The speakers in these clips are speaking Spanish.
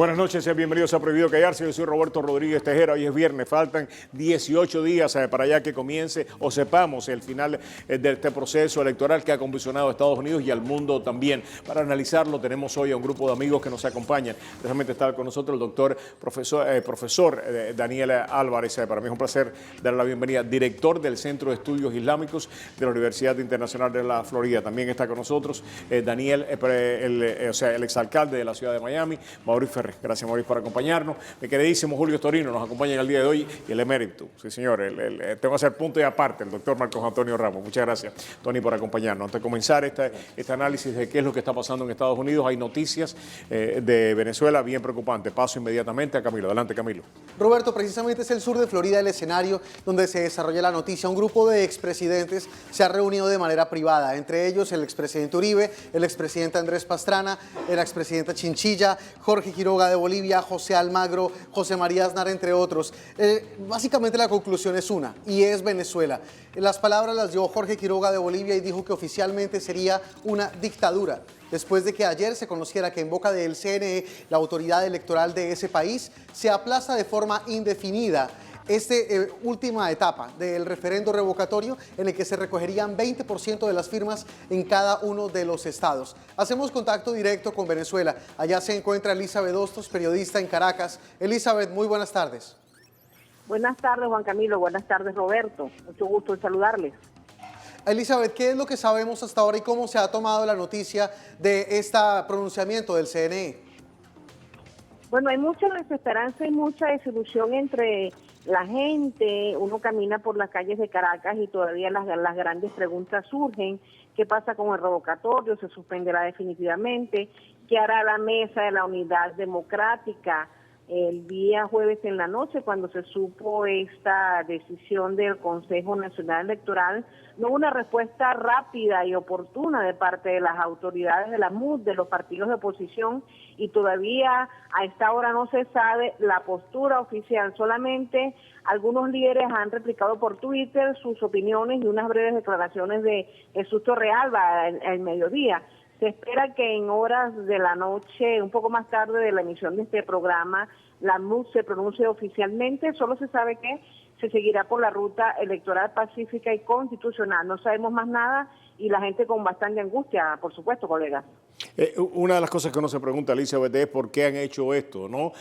Buenas noches, sean bienvenidos a Prohibido Callarse. Yo soy Roberto Rodríguez Tejera. Hoy es viernes, faltan 18 días para ya que comience o sepamos el final de este proceso electoral que ha convulsionado a Estados Unidos y al mundo también. Para analizarlo tenemos hoy a un grupo de amigos que nos acompañan. Precisamente está con nosotros el doctor profesor Daniel Álvarez. Para mí es un placer darle la bienvenida. Director del Centro de Estudios Islámicos de la Universidad Internacional de la Florida. También está con nosotros Daniel, el exalcalde de la ciudad de Miami, Mauricio Ferrer. Gracias, Mauricio, por acompaññarnos. Mi queridísimo Julio Torino nos acompaña en el día de hoy y el emérito. Sí, señor, tengo que hacer punto y aparte, el doctor Marcos Antonio Ramos. Muchas gracias, Tony, por acompañarnos. Antes de comenzar este análisis de qué es lo que está pasando en Estados Unidos, hay noticias de Venezuela bien preocupantes. Paso inmediatamente a Camilo. Adelante, Camilo. Roberto, precisamente es el sur de Florida el escenario donde se desarrolla la noticia. Un grupo de expresidentes se ha reunido de manera privada, entre ellos el expresidente Uribe, el expresidente Andrés Pastrana, el expresidente Chinchilla, Jorge Quiroga de Bolivia, José Almagro, José María Aznar, entre otros. Básicamente la conclusión es una, y es Venezuela. Las palabras las dio Jorge Quiroga de Bolivia y dijo que oficialmente sería una dictadura, después de que ayer se conociera que en boca del CNE, la autoridad electoral de ese país, se aplaza de forma indefinida esta última etapa del referendo revocatorio en el que se recogerían 20% de las firmas en cada uno de los estados. Hacemos contacto directo con Venezuela. Allá se encuentra Elizabeth Hostos, periodista en Caracas. Elizabeth, muy buenas tardes. Buenas tardes, Juan Camilo. Buenas tardes, Roberto. Mucho gusto en saludarles. Elizabeth, ¿qué es lo que sabemos hasta ahora y cómo se ha tomado la noticia de este pronunciamiento del CNE? Bueno, hay mucha desesperanza y mucha desilusión entre la gente. Uno camina por las calles de Caracas y todavía las grandes preguntas surgen. ¿Qué pasa con el revocatorio? ¿Se suspenderá definitivamente? ¿Qué hará la Mesa de la Unidad Democrática? El día jueves en la noche, cuando se supo esta decisión del Consejo Nacional Electoral, no hubo una respuesta rápida y oportuna de parte de las autoridades de la MUD, de los partidos de oposición, y todavía a esta hora no se sabe la postura oficial. Solamente algunos líderes han replicado por Twitter sus opiniones y unas breves declaraciones de Jesús Torrealba el mediodía. Se espera que en horas de la noche, un poco más tarde de la emisión de este programa, la MUD se pronuncie oficialmente. Solo se sabe que se seguirá por la ruta electoral pacífica y constitucional. No sabemos más nada y la gente con bastante angustia, por supuesto, colegas. Una de las cosas que uno se pregunta, Elizabeth, es por qué han hecho esto, ¿no?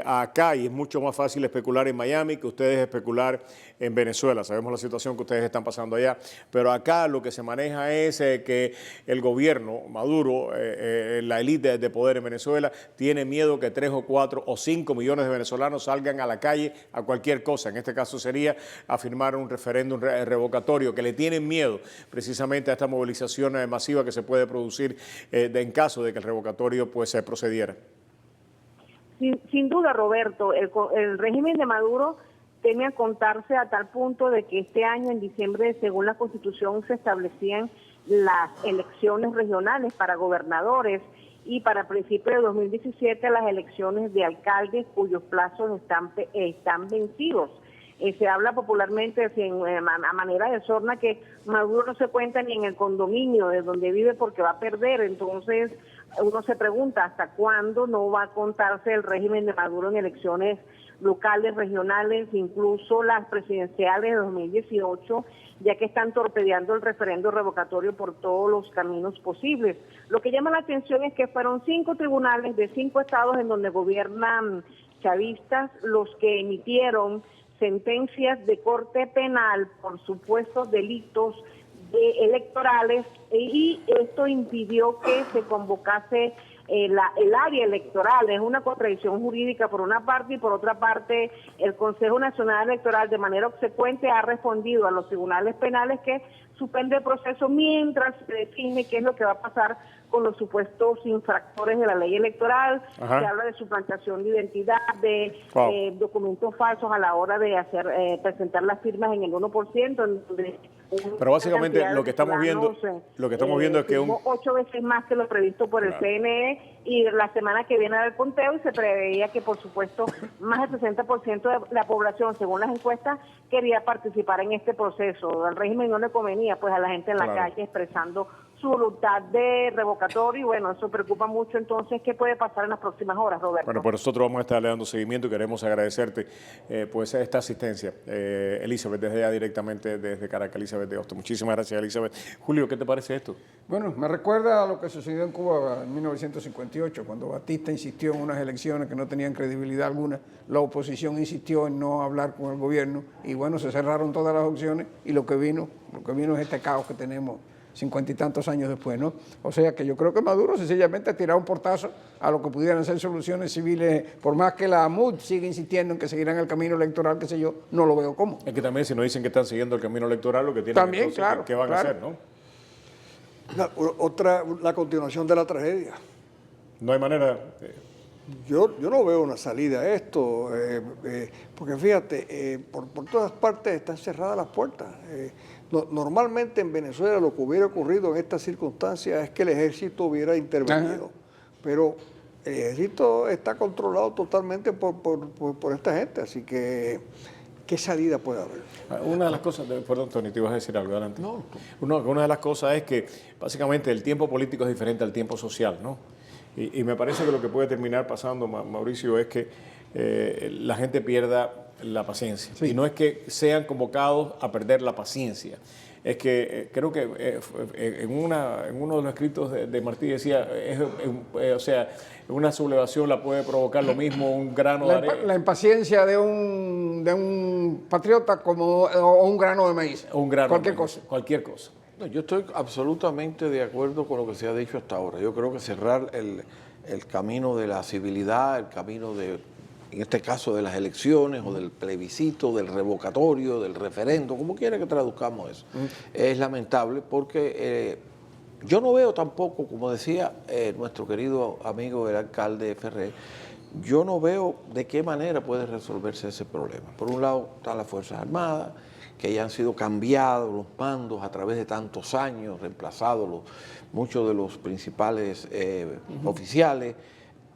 Acá, y es mucho más fácil especular en Miami que ustedes especular en Venezuela. Sabemos la situación que ustedes están pasando allá, pero acá lo que se maneja es que el gobierno, Maduro, la élite de poder en Venezuela, tiene miedo que 3 o 4 o 5 millones de venezolanos salgan a la calle a cualquier cosa. En este caso sería a firmar un referéndum revocatorio, que le tienen miedo precisamente a esta movilización masiva que se puede producir en caso de que el revocatorio pues se procediera. Sin duda, Roberto, el régimen de Maduro teme a contarse a tal punto de que este año, en diciembre, según la Constitución, se establecían las elecciones regionales para gobernadores y para principios de 2017 las elecciones de alcaldes cuyos plazos están vencidos. Se habla popularmente a manera de sorna que Maduro no se cuenta ni en el condominio de donde vive porque va a perder. Entonces uno se pregunta hasta cuándo no va a contarse el régimen de Maduro en elecciones locales, regionales, incluso las presidenciales de 2018, ya que están torpedeando el referendo revocatorio por todos los caminos posibles. Lo que llama la atención es que fueron 5 tribunales de 5 estados en donde gobiernan chavistas los que emitieron sentencias de corte penal por supuestos delitos electorales, y esto impidió que se convocase el área electoral. Es una contradicción jurídica por una parte, y por otra parte el Consejo Nacional Electoral de manera obsecuente ha respondido a los tribunales penales que suspende el proceso mientras se define qué es lo que va a pasar con los supuestos infractores de la ley electoral. Ajá. Se habla de suplantación de identidad, de documentos falsos a la hora de presentar las firmas en el 1%, en donde pero básicamente lo que estamos viendo es que 8 veces más que lo previsto por el CNE, y la semana que viene del conteo, y se preveía que por supuesto más del 60% de la población, según las encuestas, quería participar en este proceso. Al régimen no le convenía pues a la gente en la calle expresando su voluntad de revocatorio y bueno, eso preocupa mucho. Entonces, ¿qué puede pasar en las próximas horas, Roberto? Bueno, pues nosotros vamos a estarle dando seguimiento y queremos agradecerte pues esta asistencia. Elizabeth, desde allá directamente desde Caracas, Elizabeth de Hostos. Muchísimas gracias, Elizabeth. Julio, ¿qué te parece esto? Bueno, me recuerda a lo que sucedió en Cuba en 1958, cuando Batista insistió en unas elecciones que no tenían credibilidad alguna, la oposición insistió en no hablar con el gobierno y bueno, se cerraron todas las opciones y lo que vino es este caos que tenemos 50 y tantos años después, ¿no? O sea que yo creo que Maduro sencillamente ha tirado un portazo a lo que pudieran ser soluciones civiles, por más que la AMUD siga insistiendo en que seguirán el camino electoral, qué sé yo, no lo veo como. Es que también si nos dicen que están siguiendo el camino electoral, lo que tienen También, entonces, claro, ¿qué van a hacer, no? La continuación de la tragedia. No hay manera... Yo no veo una salida a esto, porque fíjate, por todas partes están cerradas las puertas. Normalmente en Venezuela lo que hubiera ocurrido en estas circunstancias es que el ejército hubiera intervenido, pero el ejército está controlado totalmente por esta gente, así que ¿qué salida puede haber? Una de las cosas, perdón Tony, te ibas a decir algo, adelante. No. Una de las cosas es que básicamente el tiempo político es diferente al tiempo social, ¿no? Y me parece que lo que puede terminar pasando, Mauricio, es que la gente pierda la paciencia. Sí. Y no es que sean convocados a perder la paciencia. Es que creo que en uno de los escritos de Martí decía, o sea, una sublevación la puede provocar lo mismo un grano de arena. La impaciencia de un patriota como o un grano de maíz. Un grano cualquier de maíz, cosa. Cualquier cosa. No, yo estoy absolutamente de acuerdo con lo que se ha dicho hasta ahora. Yo creo que cerrar el camino de la civilidad, el camino de, en este caso, de las elecciones o del plebiscito, del revocatorio, del referendo, como quiera que traduzcamos eso, es lamentable porque yo no veo tampoco, como decía nuestro querido amigo el alcalde Ferrer, yo no veo de qué manera puede resolverse ese problema. Por un lado están las Fuerzas Armadas, que ya han sido cambiados los mandos a través de tantos años, reemplazados muchos de los principales oficiales.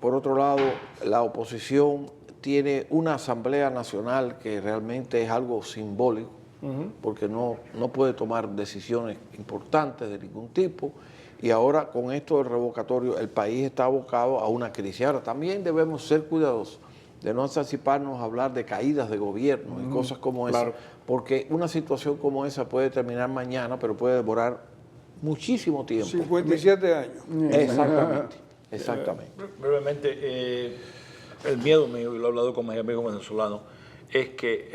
Por otro lado, la oposición tiene una Asamblea Nacional que realmente es algo simbólico, porque no puede tomar decisiones importantes de ningún tipo. Y ahora con esto del revocatorio el país está abocado a una crisis. Ahora también debemos ser cuidadosos de no anticiparnos a hablar de caídas de gobierno y cosas como esa, porque una situación como esa puede terminar mañana, pero puede demorar muchísimo tiempo. 57 años. Exactamente, exactamente. Brevemente, el miedo mío, y lo he hablado con mis amigos venezolanos, es que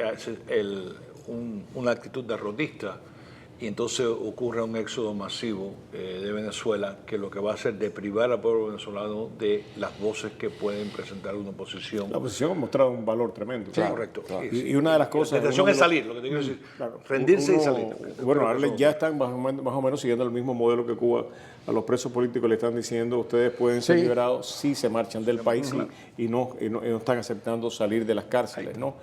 una actitud derrotista y entonces ocurre un éxodo masivo de Venezuela que lo que va a hacer es privar al pueblo venezolano de las voces que pueden presentar una oposición. La oposición ha mostrado un valor tremendo. Sí, correcto. Claro. Y una de las cosas... La intención es salir, lo que te quiero decir. Claro, rendirse y salir. Bueno, ya están más o menos siguiendo el mismo modelo que Cuba. A los presos políticos le están diciendo, ustedes pueden ser liberados si se marchan del país y no están aceptando salir de las cárceles, ¿no?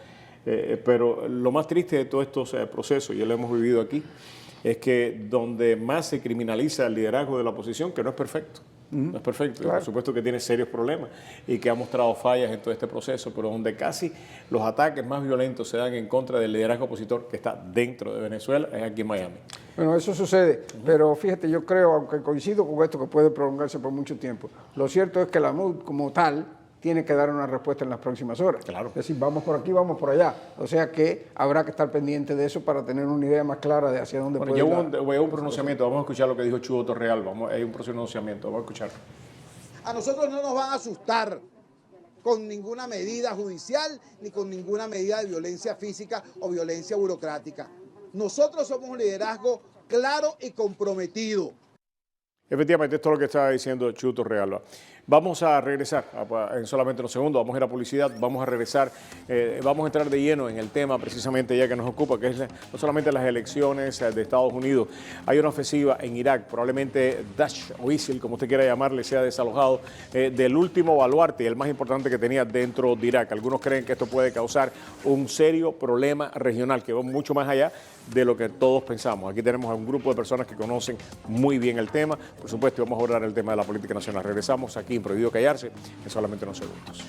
Pero lo más triste de todos estos procesos, ya lo hemos vivido aquí, es que donde más se criminaliza el liderazgo de la oposición, que no es perfecto, no es perfecto, claro. Por supuesto que tiene serios problemas y que ha mostrado fallas en todo este proceso, pero donde casi los ataques más violentos se dan en contra del liderazgo opositor que está dentro de Venezuela, es aquí en Miami. Bueno, eso sucede, pero fíjate, yo creo, aunque coincido con esto que puede prolongarse por mucho tiempo, lo cierto es que la MUD como tal tiene que dar una respuesta en las próximas horas. Claro. Es decir, vamos por aquí, vamos por allá. O sea que habrá que estar pendiente de eso para tener una idea más clara de hacia dónde puede ir. Hay un pronunciamiento, vamos a escuchar lo que dijo Chugo Torreal, hay un pronunciamiento, vamos a escuchar. A nosotros no nos van a asustar con ninguna medida judicial ni con ninguna medida de violencia física o violencia burocrática. Nosotros somos un liderazgo claro y comprometido. Efectivamente, esto es lo que estaba diciendo Chugo Torreal. Vamos a regresar en solamente unos segundos, vamos a ir a publicidad, vamos a regresar, vamos a entrar de lleno en el tema precisamente ya que nos ocupa, que es no solamente las elecciones de Estados Unidos, hay una ofensiva en Irak, probablemente Daesh o ISIL, como usted quiera llamarle, sea desalojado del último baluarte, el más importante que tenía dentro de Irak. Algunos creen que esto puede causar un serio problema regional, que va mucho más allá de lo que todos pensamos. Aquí tenemos a un grupo de personas que conocen muy bien el tema, por supuesto vamos a abordar el tema de la política nacional. Regresamos aquí en Prohibido Callarse en solamente unos segundos.